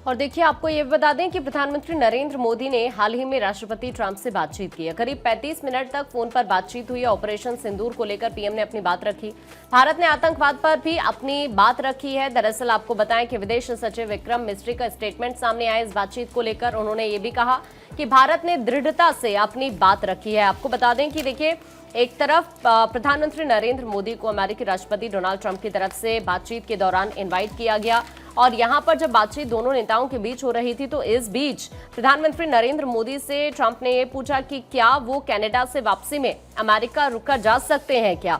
और देखिए, आपको ये बता दें कि प्रधानमंत्री नरेंद्र मोदी ने हाल ही में राष्ट्रपति ट्रंप से बातचीत की है। करीब 35 मिनट तक फोन पर बातचीत हुई। ऑपरेशन सिंदूर को लेकर पीएम ने अपनी बात रखी। भारत ने आतंकवाद पर भी अपनी बात रखी है। दरअसल आपको बताएं कि विदेश सचिव विक्रम मिस्री का स्टेटमेंट सामने आया इस बातचीत को लेकर। उन्होंने ये भी कहा कि भारत ने दृढ़ता से अपनी बात रखी है। आपको बता दें कि देखिए, एक तरफ प्रधानमंत्री नरेंद्र मोदी को अमेरिकी राष्ट्रपति डोनाल्ड ट्रंप की तरफ से बातचीत के दौरान इनवाइट किया गया और यहां पर जब बातचीत दोनों नेताओं के बीच हो रही थी तो इस बीच प्रधानमंत्री नरेंद्र मोदी से ट्रंप ने ये पूछा कि क्या वो कनाडा से वापसी में अमेरिका रुककर जा सकते हैं क्या।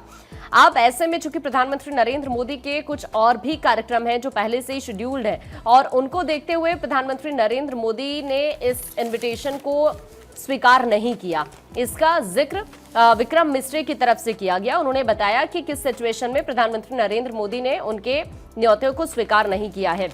अब ऐसे में चूंकि प्रधानमंत्री नरेंद्र मोदी के कुछ और भी कार्यक्रम हैं जो पहले से ही शेड्यूल्ड है और उनको देखते हुए प्रधानमंत्री नरेंद्र मोदी ने इस इन्विटेशन को स्वीकार नहीं किया। इसका जिक्र विक्रम मिस्री की तरफ से किया गया। उन्होंने बताया कि किस सिचुएशन में प्रधानमंत्री नरेंद्र मोदी ने उनके न्योते को स्वीकार नहीं किया है।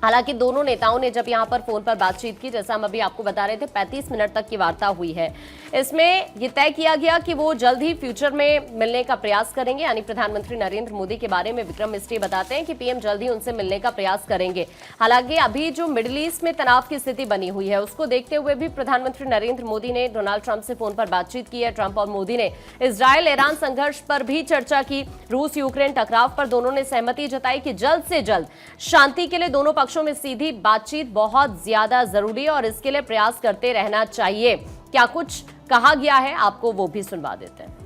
हालांकि दोनों नेताओं ने जब यहां पर फोन पर बातचीत की, जैसा हम अभी आपको बता रहे थे, 35 मिनट तक की वार्ता हुई है। इसमें यह तय किया गया कि वो जल्द ही फ्यूचर में मिलने का प्रयास करेंगे। यानी प्रधानमंत्री नरेंद्र मोदी के बारे में विक्रम मिस्री बताते हैं कि पीएम जल्द ही उनसे मिलने का प्रयास करेंगे। हालांकि अभी जो मिडिल ईस्ट में तनाव की स्थिति बनी हुई है उसको देखते हुए भी प्रधानमंत्री नरेंद्र मोदी ने डोनाल्ड ट्रंप से फोन पर बातचीत की है। ट्रंप और मोदी ने इजरायल ईरान संघर्ष पर भी चर्चा की। रूस यूक्रेन टकराव पर दोनों ने सहमति जताई कि जल्द से जल्द शांति के लिए दोनों पक्षों में सीधी बातचीत बहुत ज्यादा जरूरी है और इसके लिए प्रयास करते रहना चाहिए। क्या कुछ कहा गया है, आपको वो भी सुनवा देते हैं।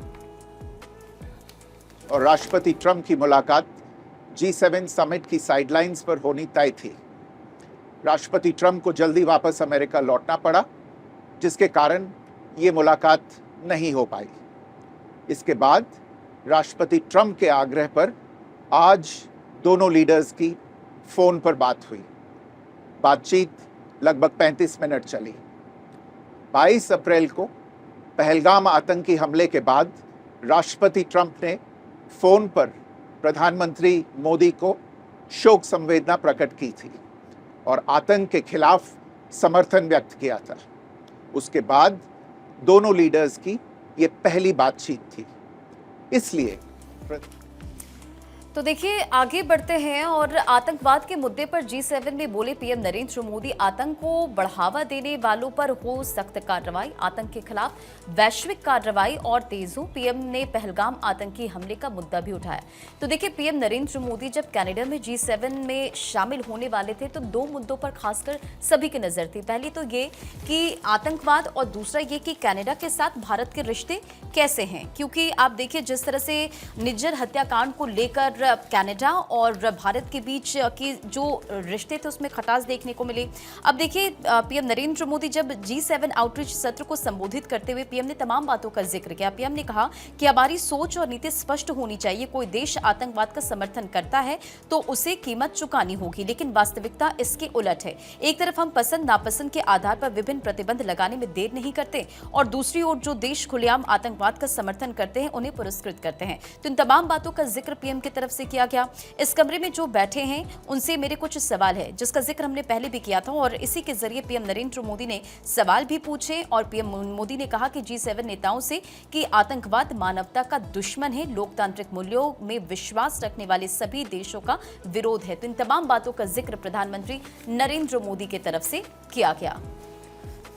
और राष्ट्रपति ट्रंप की मुलाकात G7 समिट की साइडलाइंस पर होनी तय थी। राष्ट्रपति ट्रंप को जल्दी वापस अमेरिका लौटना पड़ा, जिसके कारण ये मुलाकात नहीं हो पाई। इसके बाद राष्ट्रपति ट्रंप के आग्रह पर आज दोनों लीडर्स की फोन पर बात हुई। बातचीत लगभग 35 मिनट चली। 22 अप्रैल को पहलगाम आतंकी हमले के बाद राष्ट्रपति ट्रंप ने फोन पर प्रधानमंत्री मोदी को शोक संवेदना प्रकट की थी और आतंक के खिलाफ समर्थन व्यक्त किया था। उसके बाद दोनों लीडर्स की ये पहली बातचीत थी। इसलिए तो देखिए, आगे बढ़ते हैं और आतंकवाद के मुद्दे पर G7 में बोले पीएम नरेंद्र मोदी, आतंक को बढ़ावा देने वालों पर हो सख्त कार्रवाई, आतंक के खिलाफ वैश्विक कार्रवाई और तेज हो। पीएम ने पहलगाम आतंकी हमले का मुद्दा भी उठाया। तो देखिए, पीएम नरेंद्र मोदी जब कनाडा में G7 में शामिल होने वाले थे तो दो मुद्दों पर खासकर सभी की नजर थी। पहली तो ये कि आतंकवाद और दूसरा ये कि कनाडा के साथ भारत के रिश्ते कैसे हैं, क्योंकि आप देखिए जिस तरह से निज्जर हत्याकांड को लेकर कनाडा और भारत के बीच की जो रिश्ते थे उसमें खटास देखने को मिली। अब देखिए, पीएम नरेंद्र मोदी जब G7 आउटरीच सत्र को संबोधित करते हुए पीएम ने तमाम बातों का जिक्र किया। पीएम ने कहा कि हमारी सोच और नीति स्पष्ट होनी चाहिए। कोई देश आतंकवाद का समर्थन करता है तो उसे कीमत चुकानी होगी, लेकिन वास्तविकता इसके उलट है। एक तरफ हम पसंद नापसंद के आधार पर विभिन्न प्रतिबंध लगाने में देर नहीं करते और दूसरी ओर जो देश खुलेआम आतंकवाद का समर्थन करते हैं उन्हें पुरस्कृत करते हैं। तो इन तमाम बातों का जिक्र पीएम की तरफ से किया गया। इस कमरे में जो बैठे हैं उनसे मेरे कुछ सवाल है जिसका जिक्र हमने पहले भी किया था और इसी के जरिए पीएम नरेंद्र मोदी ने सवाल भी पूछे और पीएम मोदी ने कहा कि G7 नेताओं से कि आतंकवाद मानवता का दुश्मन है, लोकतांत्रिक मूल्यों में विश्वास रखने वाले सभी देशों का विरोध है। तो इन तमाम बातों का जिक्र प्रधानमंत्री नरेंद्र मोदी की तरफ से किया गया।